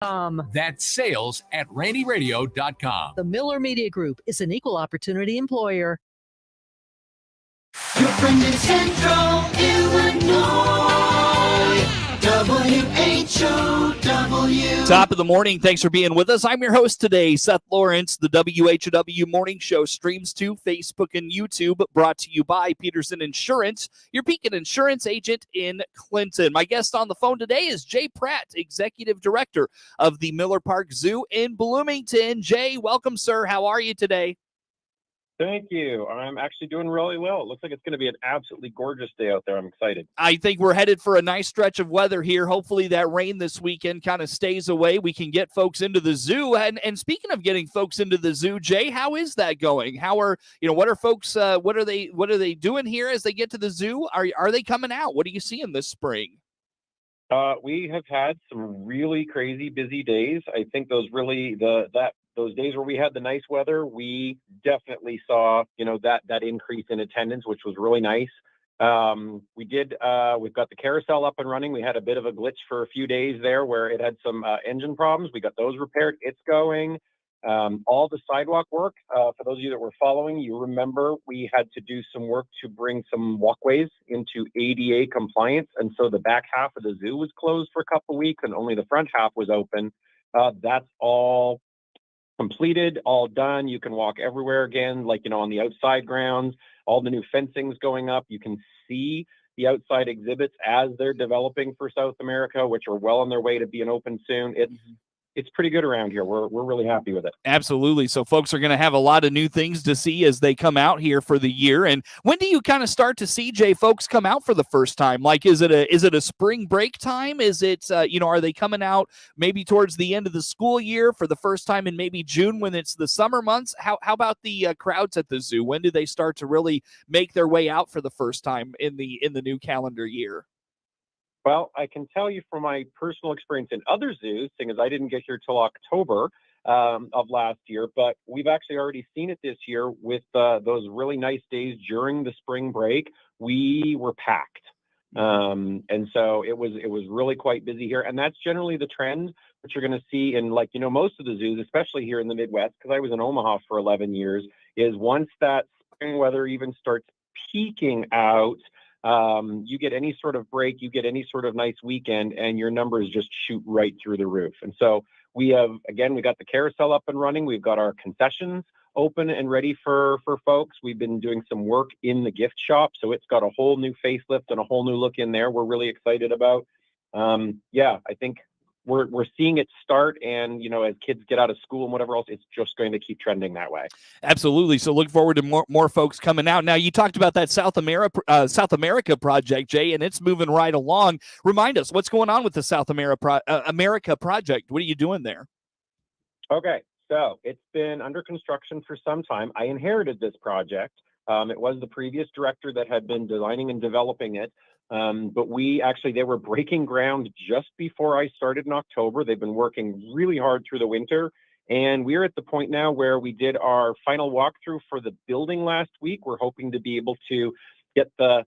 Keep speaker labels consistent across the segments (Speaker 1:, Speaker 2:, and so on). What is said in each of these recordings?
Speaker 1: That's sales@randyradio.com.
Speaker 2: The Miller Media Group is an equal opportunity employer.
Speaker 3: Your friend in Central Illinois, WHOW.
Speaker 4: Top of the morning. Thanks for being with us. I'm your host today, Seth Lawrence. The WHOW Morning Show streams to Facebook and YouTube, brought to you by Peterson Insurance, your Beacon Insurance agent in Clinton. My guest on the phone today is Jay Pratte, Executive Director of the Miller Park Zoo in Bloomington. Jay, welcome, sir. How are you today?
Speaker 5: Thank you. I'm actually doing really well. It looks like it's going to be an absolutely gorgeous day out there. I'm excited.
Speaker 4: I think we're headed for a nice stretch of weather here. Hopefully that rain this weekend kind of stays away. We can get folks into the zoo. And speaking of getting folks into the zoo, Jay, how is that going? How are, what are folks, what are they doing here as they get to the zoo? Are they coming out? What are you seeing this spring?
Speaker 5: We have had some really crazy busy days. I think those days where we had the nice weather, we definitely saw, that increase in attendance, which was really nice. We've got the carousel up and running. We had a bit of a glitch for a few days there where it had some engine problems. We got those repaired. It's going. All the sidewalk work, for those of you that were following, you remember we had to do some work to bring some walkways into ADA compliance. And so the back half of the zoo was closed for a couple of weeks and only the front half was open. That's all completed, all done. You can walk everywhere again, on the outside grounds. All the new fencing's going up. You can see the outside exhibits as they're developing for South America, which are well on their way to being open soon. It's pretty good around here. We're really happy with it. Absolutely.
Speaker 4: So folks are going to have a lot of new things to see as they come out here for the year. And when do you kind of start to see, Jay, folks come out for the first time? Like, is it a spring break time? Is it, are they coming out maybe towards the end of the school year for the first time in maybe June when it's the summer months? How about the crowds at the zoo? When do they start to really make their way out for the first time in the new calendar year?
Speaker 5: Well, I can tell you from my personal experience in other zoos, seeing as I didn't get here till October of last year, but we've actually already seen it this year with those really nice days during the spring break. We were packed. And so it was really quite busy here. And that's generally the trend that you're going to see in most of the zoos, especially here in the Midwest, because I was in Omaha for 11 years, is once that spring weather even starts peaking out, you get any sort of break, you get any sort of nice weekend, and your numbers just shoot right through the roof. And so we got the carousel up and running. We've got our concessions open and ready for folks. We've been doing some work in the gift shop, so it's got a whole new facelift and a whole new look in there. We're really excited about. I think we're seeing it start, and as kids get out of school and whatever else, it's just going to keep trending that way.
Speaker 4: Absolutely. So look forward to more folks coming out. Now, you talked about that South America project, Jay, and it's moving right along. Remind us what's going on with the South America project. What are you doing there?
Speaker 5: Okay, so it's been under construction for some time. I inherited this project. It was the previous director that had been designing and developing it. But they were breaking ground just before I started in October. They've been working really hard through the winter. And we're at the point now where we did our final walkthrough for the building last week. We're hoping to be able to get the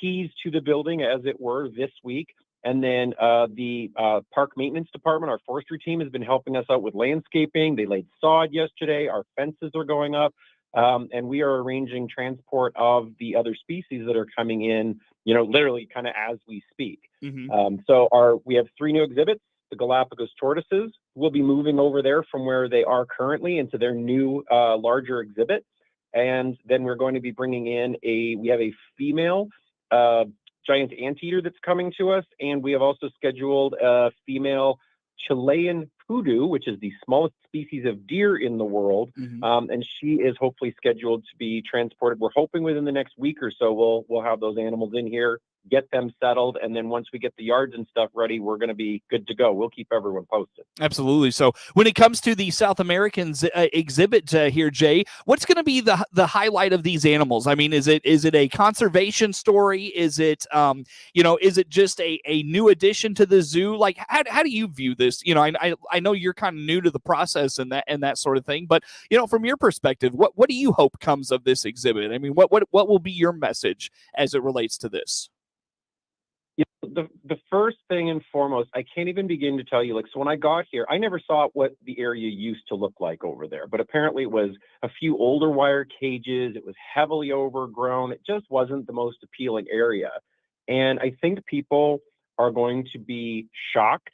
Speaker 5: keys to the building, as it were, this week. And then the park maintenance department, our forestry team, has been helping us out with landscaping. They laid sod yesterday. Our fences are going up. And we are arranging transport of the other species that are coming in, literally kind of as we speak.
Speaker 4: Mm-hmm.
Speaker 5: So we have 3 new exhibits. The Galapagos tortoises will be moving over there from where they are currently into their new larger exhibit. And then we're going to be bringing in we have a female giant anteater that's coming to us. And we have also scheduled a female Chilean hoodoo, which is the smallest species of deer in the world.
Speaker 4: Mm-hmm.
Speaker 5: And she is hopefully scheduled to be transported. We're hoping within the next week or so, we'll have those animals in here, get them settled. And then once we get the yards and stuff ready, we're going to be good to go. We'll keep everyone posted.
Speaker 4: Absolutely. So when it comes to the South American exhibit here, Jay, what's going to be the highlight of these animals? I mean, is it a conservation story? Is it, is it just a new addition to the zoo? Like, how do you view this? I know you're kind of new to the process and that sort of thing, but from your perspective, what do you hope comes of this exhibit? I mean, what will be your message as it relates to this?
Speaker 5: The first thing and foremost, I can't even begin to tell you, like, so when I got here, I never saw what the area used to look like over there, but apparently it was a few older wire cages. It was heavily overgrown. It just wasn't the most appealing area. And I think people are going to be shocked.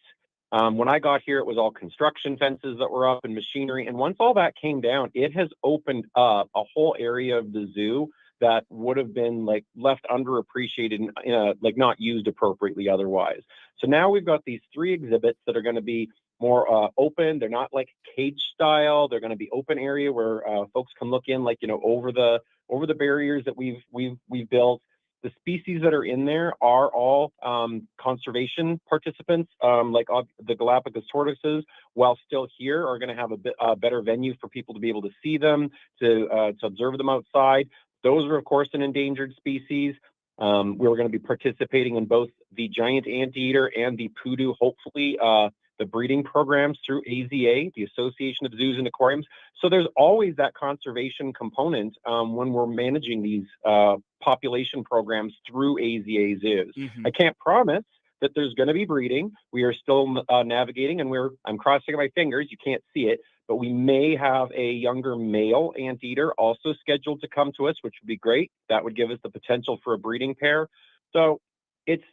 Speaker 5: When I got here, it was all construction fences that were up and machinery. And once all that came down, it has opened up a whole area of the zoo that would have been like left underappreciated and like not used appropriately otherwise. So now we've got these 3 exhibits that are going to be more open. They're not like cage style. They're going to be open area where folks can look in, like, you know, over the barriers that we've built. The species that are in there are all conservation participants, like the Galapagos tortoises, while still here, are going to have a better venue for people to be able to see them, to observe them outside. Those are, of course, an endangered species. We're going to be participating in both the giant anteater and the poodoo, hopefully, the breeding programs through AZA, the Association of Zoos and Aquariums. So there's always that conservation component when we're managing these population programs through AZA zoos.
Speaker 4: Mm-hmm.
Speaker 5: I can't promise that there's going to be breeding. We are still navigating, and I'm crossing my fingers. You can't see it, but we may have a younger male anteater also scheduled to come to us, which would be great. That would give us the potential for a breeding pair. So it's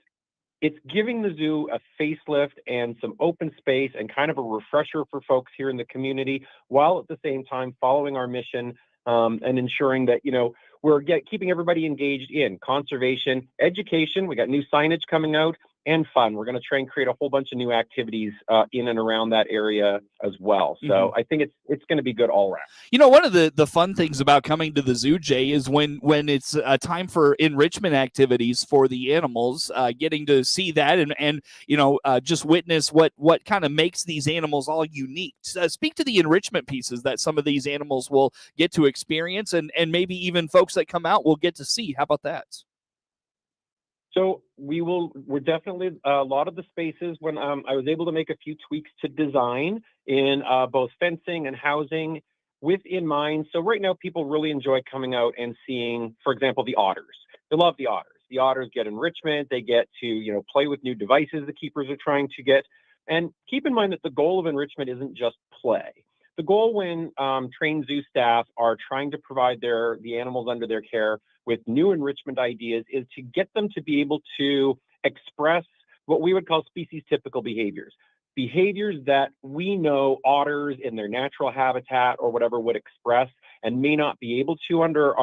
Speaker 5: giving the zoo a facelift and some open space and kind of a refresher for folks here in the community, while at the same time following our mission and ensuring that, you know, we're keeping everybody engaged in conservation, education. We got new signage coming out, and fun. We're going to try and create a whole bunch of new activities in and around that area as well. So I think it's going to be good all around.
Speaker 4: You know, one of the fun things about coming to the zoo, Jay, is when it's time for enrichment activities for the animals, getting to see that and you know, just witness what kind of makes these animals all unique. Speak to the enrichment pieces that some of these animals will get to experience, and maybe even folks that come out will get to see. How about that?
Speaker 5: So we're definitely, a lot of the spaces, when I was able to make a few tweaks to design in both fencing and housing with in mind. So right now, people really enjoy coming out and seeing, for example, the otters. They love the otters. The otters get enrichment. They get to, you know, play with new devices the keepers are trying to get. And keep in mind that the goal of enrichment isn't just play. The goal when trained zoo staff are trying to provide the animals under their care with new enrichment ideas is to get them to be able to express what we would call species typical behaviors that we know otters in their natural habitat or whatever would express and may not be able to under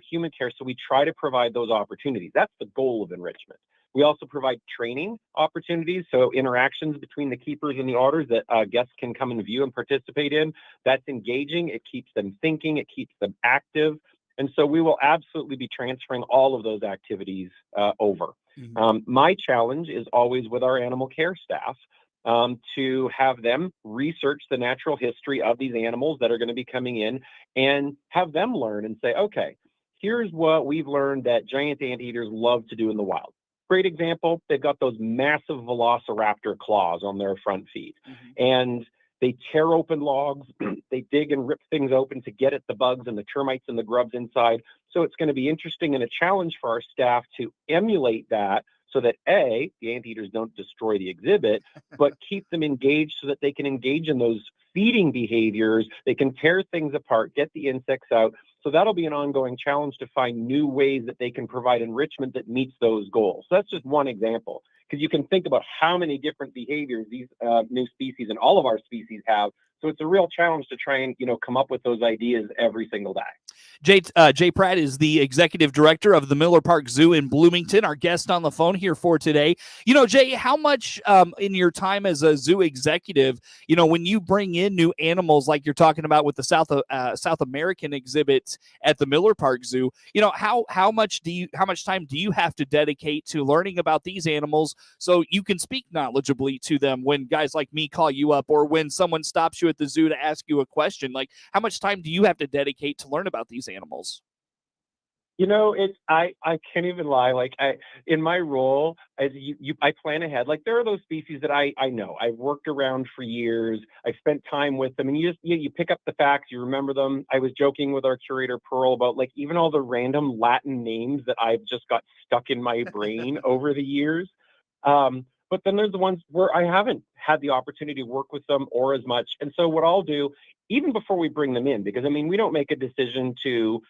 Speaker 5: human care. So we try to provide those opportunities. That's the goal of enrichment. We also provide training opportunities, so interactions between the keepers and the otters that guests can come and view and participate in. That's engaging. It keeps them thinking. It keeps them active. And so we will absolutely be transferring all of those activities over. My challenge is always with our animal care staff to have them research the natural history of these animals that are going to be coming in and have them learn and say, okay, here's what we've learned that giant anteaters love to do in the wild. Great example, they've got those massive velociraptor claws on their front feet. And they tear open logs, they dig and rip things open to get at the bugs and the termites and the grubs inside. So it's going to be interesting and a challenge for our staff to emulate that so that A, the anteaters don't destroy the exhibit, but keep them engaged so that they can engage in those feeding behaviors. They can tear things apart, get the insects out. So that'll be an ongoing challenge to find new ways that they can provide enrichment that meets those goals. So that's just one example, because you can think about how many different behaviors these new species and all of our species have. So it's a real challenge to try and, you know, come up with those ideas every single day.
Speaker 4: Jay Pratte is the executive director of the Miller Park Zoo in Bloomington, our guest on the phone here for today. You know, Jay, how much in your time as a zoo executive, you know, when you bring in new animals like you're talking about with the South American exhibits at the Miller Park Zoo, you know, how much time do you have to dedicate to learning about these animals so you can speak knowledgeably to them when guys like me call you up, or when someone stops you at the zoo to ask you a question? Like, how much time do you have to dedicate to learn about these animals?
Speaker 5: I can't even lie. Like in my role as I plan ahead. Like there are those species that I know I've worked around for years. I've spent time with them, and you pick up the facts, you remember them. I was joking with our curator Pearl about like even all the random Latin names that I've just got stuck in my brain over the years. But then there's the ones where I haven't had the opportunity to work with them or as much. And so what I'll do, even before we bring them in, because I mean, we don't make a decision to,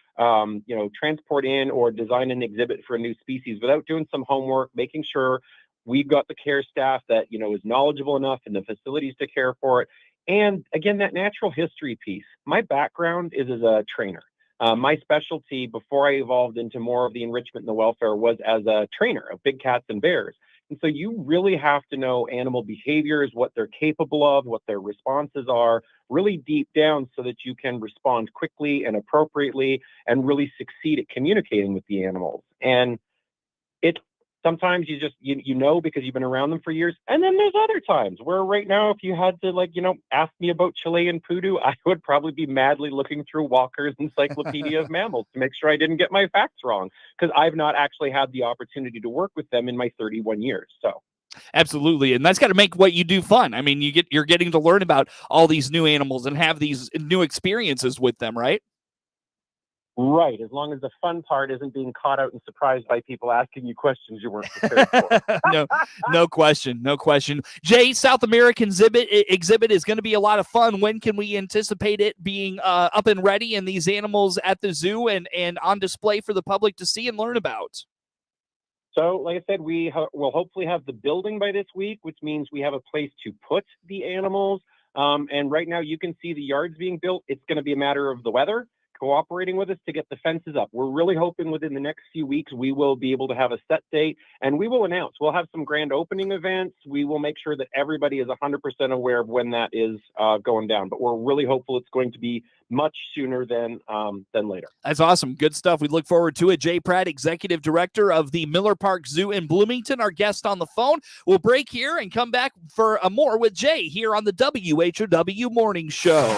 Speaker 5: transport in or design an exhibit for a new species without doing some homework, making sure we've got the care staff that, is knowledgeable enough in the facilities to care for it. And again, that natural history piece. My background is as a trainer. My specialty before I evolved into more of the enrichment and the welfare was as a trainer of big cats and bears. And so you really have to know animal behaviors, what they're capable of, what their responses are, really deep down so that you can respond quickly and appropriately and really succeed at communicating with the animals. And it's sometimes you just, because you've been around them for years. And then there's other times where right now, if you had to ask me about Chilean poodoo, I would probably be madly looking through Walker's Encyclopedia of Mammals to make sure I didn't get my facts wrong, because I've not actually had the opportunity to work with them in my 31 years. So.
Speaker 4: Absolutely. And that's got to make what you do fun. I mean, you're getting to learn about all these new animals and have these new experiences with them, right?
Speaker 5: Right, as long as the fun part isn't being caught out and surprised by people asking you questions you weren't prepared for.
Speaker 4: No question. Jay, South American exhibit is going to be a lot of fun. When can we anticipate it being up and ready and these animals at the zoo and on display for the public to see and learn about?
Speaker 5: So, like I said, we will hopefully have the building by this week, which means we have a place to put the animals. And right now you can see the yards being built. It's going to be a matter of the weather cooperating with us to get the fences up. We're really hoping within the next few weeks we will be able to have a set date, and we will announce. We'll have some grand opening events. We will make sure that everybody is 100% aware of when that is going down. But we're really hopeful it's going to be much sooner than later. That's
Speaker 4: awesome. Good stuff. We look forward to it. Jay Pratte, Executive Director of the Miller Park Zoo in Bloomington, our guest on the phone. We'll break here and come back for more with Jay here on the WHOW Morning Show.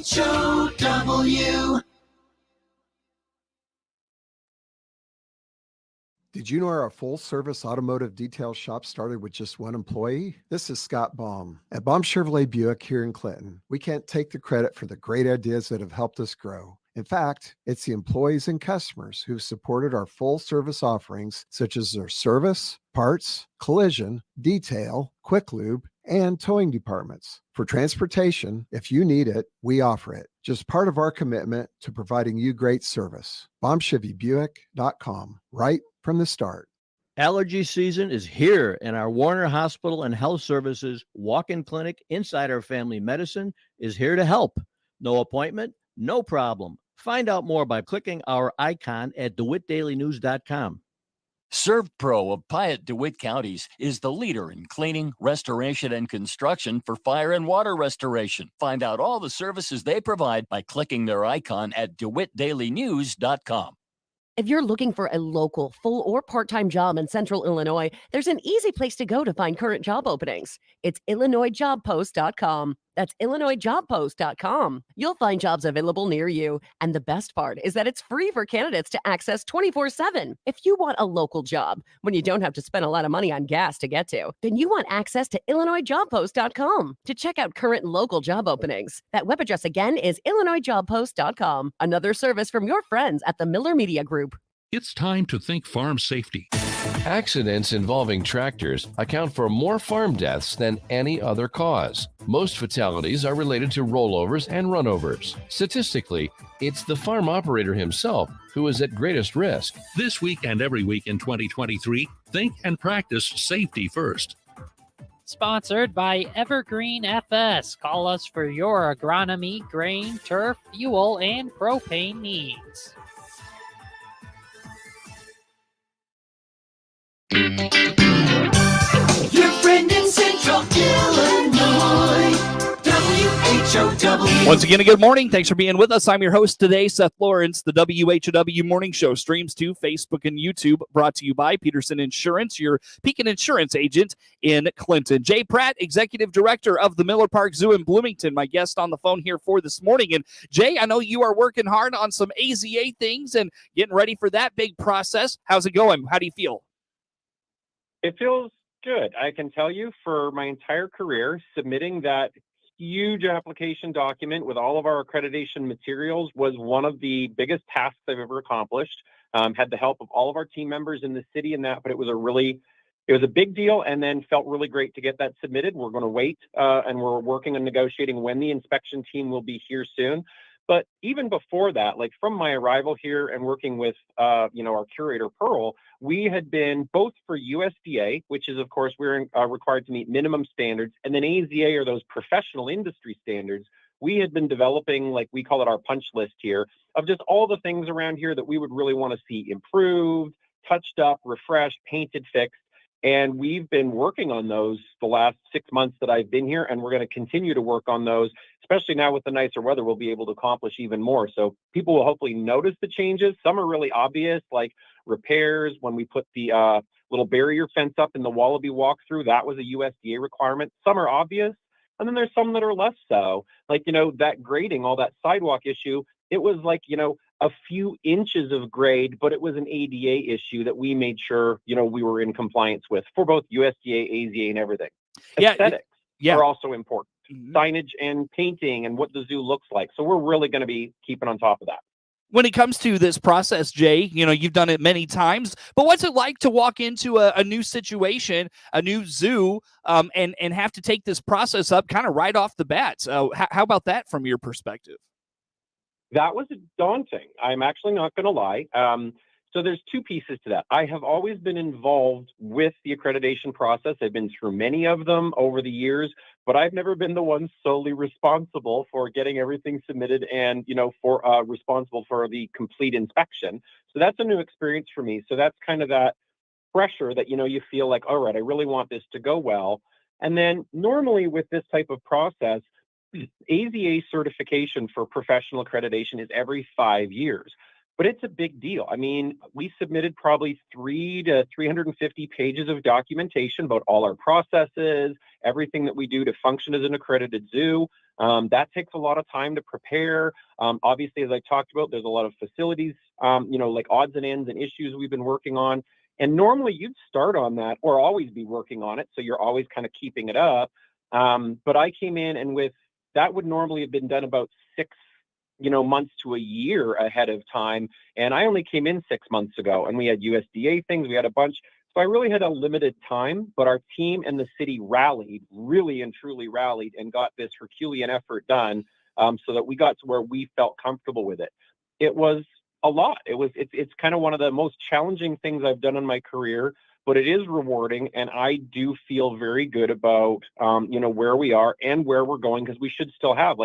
Speaker 3: WHOW.
Speaker 1: Did you know our full-service automotive detail shop started with just one employee? This is Scott Baum. At Baum Chevrolet Buick here in Clinton, we can't take the credit for the great ideas that have helped us grow. In fact, it's the employees and customers who've supported our full-service offerings, such as their service, parts, collision, detail, quick lube, and towing departments. For transportation, if you need it, we offer it. Just part of our commitment to providing you great service. BaumChevyBuick.com, right from the start.
Speaker 6: Allergy season is here, and our Warner Hospital and Health Services walk-in clinic inside our family medicine is here to help. No appointment, no problem. Find out more by clicking our icon at DeWittDailyNews.com.
Speaker 7: ServPro of Piatt DeWitt Counties is the leader in cleaning, restoration, and construction for fire and water restoration. Find out all the services they provide by clicking their icon at DeWittDailyNews.com.
Speaker 8: If you're looking for a local, full or part-time job in Central Illinois, there's an easy place to go to find current job openings. It's IllinoisJobPost.com. That's IllinoisJobPost.com. You'll find jobs available near you. And the best part is that it's free for candidates to access 24/7. If you want a local job, when you don't have to spend a lot of money on gas to get to, then you want access to IllinoisJobPost.com to check out current local job openings. That web address again is IllinoisJobPost.com. Another service from your friends at the Miller Media Group.
Speaker 9: It's time to think farm safety.
Speaker 10: Accidents involving tractors account for more farm deaths than any other cause. Most fatalities are related to rollovers and runovers. Statistically, it's the farm operator himself who is at greatest risk.
Speaker 9: This week and every week in 2023, think and practice safety first.
Speaker 11: Sponsored by Evergreen FS. Call us for your agronomy, grain, turf, fuel, and propane needs.
Speaker 3: Your friend in Central Illinois, WHOW.
Speaker 4: Once again, a good morning. Thanks for being with us. I'm your host today, Seth Lawrence. The WHOW Morning Show streams to Facebook and YouTube, brought to you by Peterson Insurance, your Pekin Insurance agent in Clinton. Jay Pratte, Executive Director of the Miller Park Zoo in Bloomington, my guest on the phone here for this morning. And Jay, I know you are working hard on some AZA things and getting ready for that big process. How's it going? How do you feel?
Speaker 5: It feels good. I can tell you, for my entire career, submitting that huge application document with all of our accreditation materials was one of the biggest tasks I've ever accomplished. Had the help of all of our team members in the city in that, but it was a big deal, and then felt really great to get that submitted. We're going to wait, and we're working on negotiating when the inspection team will be here soon. But even before that, like from my arrival here and working with, our curator, Pearl, we had been both for USDA, which is, of course, we're required to meet minimum standards, and then AZA, or those professional industry standards. We had been developing, like we call it, our punch list here, of just all the things around here that we would really want to see improved, touched up, refreshed, painted, fixed. And we've been working on those the last 6 months that I've been here, and we're going to continue to work on those, especially now with the nicer weather. We'll be able to accomplish even more. So people will hopefully notice the changes. Some are really obvious, like repairs. When we put the little barrier fence up in the Wallaby walkthrough, that was a USDA requirement. Some are obvious, and then there's some that are less so. Like, that grading, all that sidewalk issue, it was like, a few inches of grade, but it was an ADA issue that we made sure, we were in compliance with for both USDA, AZA, and everything. Aesthetics are also important. Signage and painting and what the zoo looks like. So we're really going to be keeping on top of that.
Speaker 4: When it comes to this process, Jay, you've done it many times, but what's it like to walk into a new situation, a new zoo, and have to take this process up kind of right off the bat? So how about that from your perspective?
Speaker 5: That was daunting. I'm actually not going to lie. So there's two pieces to that. I have always been involved with the accreditation process. I've been through many of them over the years, but I've never been the one solely responsible for getting everything submitted and, for responsible for the complete inspection. So that's a new experience for me. So that's kind of that pressure that, you feel like, all right, I really want this to go well. And then normally with this type of process, AZA certification for professional accreditation is every 5 years, but it's a big deal. I mean, we submitted probably 300 to 350 pages of documentation about all our processes, everything that we do to function as an accredited zoo. That takes a lot of time to prepare. Obviously, as I talked about, there's a lot of facilities, like odds and ends and issues we've been working on. And normally you'd start on that or always be working on it. So you're always kind of keeping it up. But I came in, and that would normally have been done about 6 months to a year ahead of time. And I only came in 6 months ago, and we had USDA things, we had a bunch. So I really had a limited time, but our team and the city really and truly rallied, and got this Herculean effort done, so that we got to where we felt comfortable with it. It was a lot. It's kind of one of the most challenging things I've done in my career, but it is rewarding, and I do feel very good about, where we are and where we're going, because we should still have,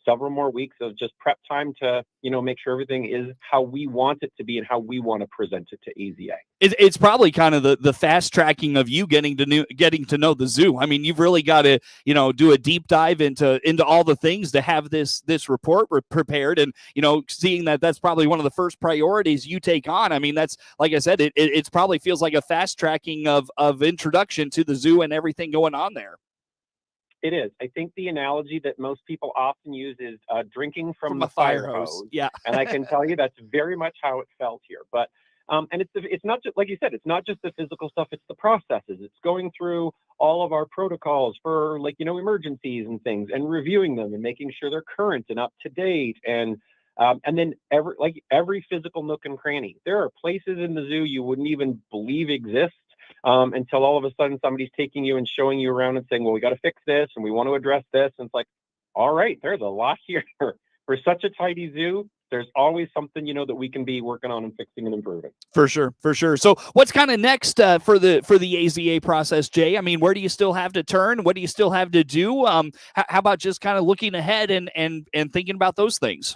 Speaker 5: several more weeks of just prep time to, make sure everything is how we want it to be and how we want to present it to AZA.
Speaker 4: It's probably kind of the fast tracking of you getting to know the zoo. I mean, you've really got to, do a deep dive into all the things to have this report prepared, and, seeing that's probably one of the first priorities you take on. I mean, that's, like I said, it's probably feels like a fast tracking of introduction to the zoo and everything going on there.
Speaker 5: It is. I think the analogy that most people often use is drinking from the
Speaker 4: a fire hose.
Speaker 5: Yeah. And I can tell you that's very much how it felt here. But and it's not just, like you said, it's not just the physical stuff, it's the processes. It's going through all of our protocols for, emergencies and things, and reviewing them and making sure they're current and up to date. And then every physical nook and cranny. There are places in the zoo you wouldn't even believe exist, until all of a sudden somebody's taking you and showing you around and saying, well, we got to fix this and we want to address this. And it's like, all right, there's a lot here. For such a tidy zoo, there's always something, that we can be working on and fixing and improving.
Speaker 4: For sure. So what's kind of next for the AZA process, Jay? I mean, where do you still have to turn? What do you still have to do? How about just kind of looking ahead and thinking about those things?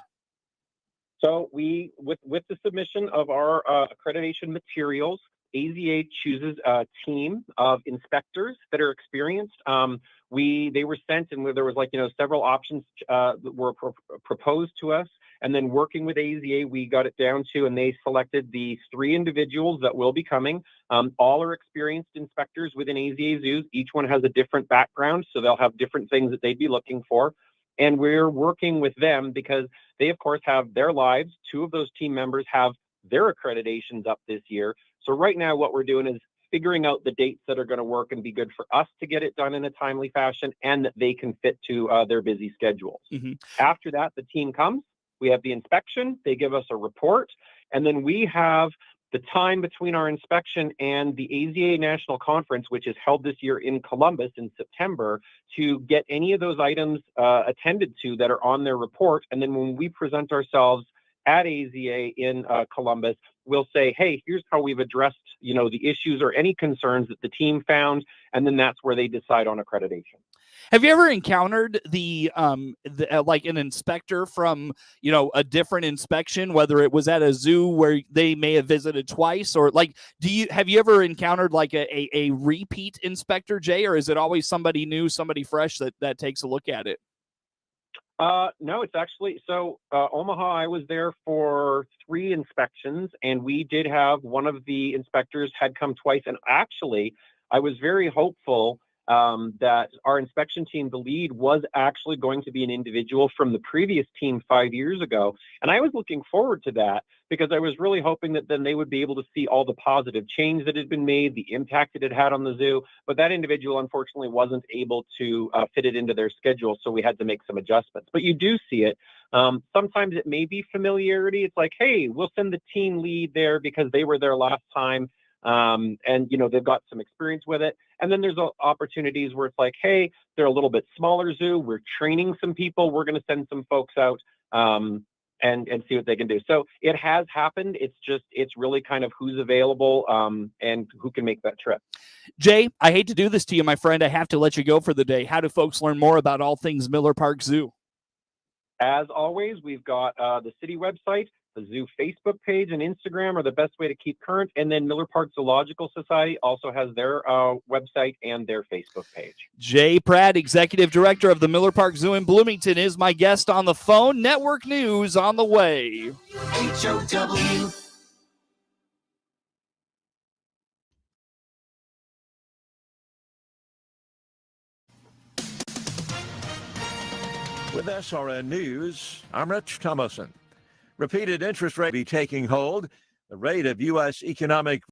Speaker 5: So we, with the submission of our accreditation materials, AZA chooses a team of inspectors that are experienced. They were sent, and there was several options that were proposed to us. And then working with AZA, we got it down to, and they selected the 3 individuals that will be coming. All are experienced inspectors within AZA zoos. Each one has a different background, so they'll have different things that they'd be looking for. And we're working with them because they, of course, have their lives. 2 of those team members have their accreditations up this year. So right now what we're doing is figuring out the dates that are going to work and be good for us to get it done in a timely fashion and that they can fit to their busy schedules.
Speaker 4: Mm-hmm.
Speaker 5: After that, the team comes. We have the inspection. They give us a report. And then we have the time between our inspection and the AZA National Conference, which is held this year in Columbus in September, to get any of those items attended to that are on their report. And then when we present ourselves at AZA in Columbus, we'll say, hey, here's how we've addressed, the issues or any concerns that the team found. And then that's where they decide on accreditation.
Speaker 4: Have you ever encountered like an inspector from, a different inspection, whether it was at a zoo where they may have visited twice, or have you ever encountered like a repeat inspector, Jay, or is it always somebody new, somebody fresh that takes a look at it?
Speaker 5: No, it's actually, Omaha, I was there for 3 inspections, and we did have one of the inspectors had come twice. And actually, I was very hopeful that our inspection team, the lead, was actually going to be an individual from the previous team 5 years ago. And I was looking forward to that because I was really hoping that then they would be able to see all the positive change that had been made, the impact it had had on the zoo. But that individual, unfortunately, wasn't able to fit it into their schedule. So we had to make some adjustments. But you do see it. Sometimes it may be familiarity. It's like, hey, we'll send the team lead there because they were there last time. And they've got some experience with it. And then there's opportunities where it's like, hey, they're a little bit smaller zoo. We're training some people. We're going to send some folks out and see what they can do. So it has happened. It's really kind of who's available and who can make that trip.
Speaker 4: Jay, I hate to do this to you, my friend. I have to let you go for the day. How do folks learn more about all things Miller Park Zoo?
Speaker 5: As always, we've got the city website. The zoo Facebook page and Instagram are the best way to keep current. And then Miller Park Zoological Society also has their website and their Facebook page.
Speaker 4: Jay Pratte, Executive Director of the Miller Park Zoo in Bloomington, is my guest on the phone. Network news on the way.
Speaker 3: WHOW.
Speaker 12: With SRN News, I'm Rich Thomason. Repeated interest rate be taking hold. The rate of U.S. economic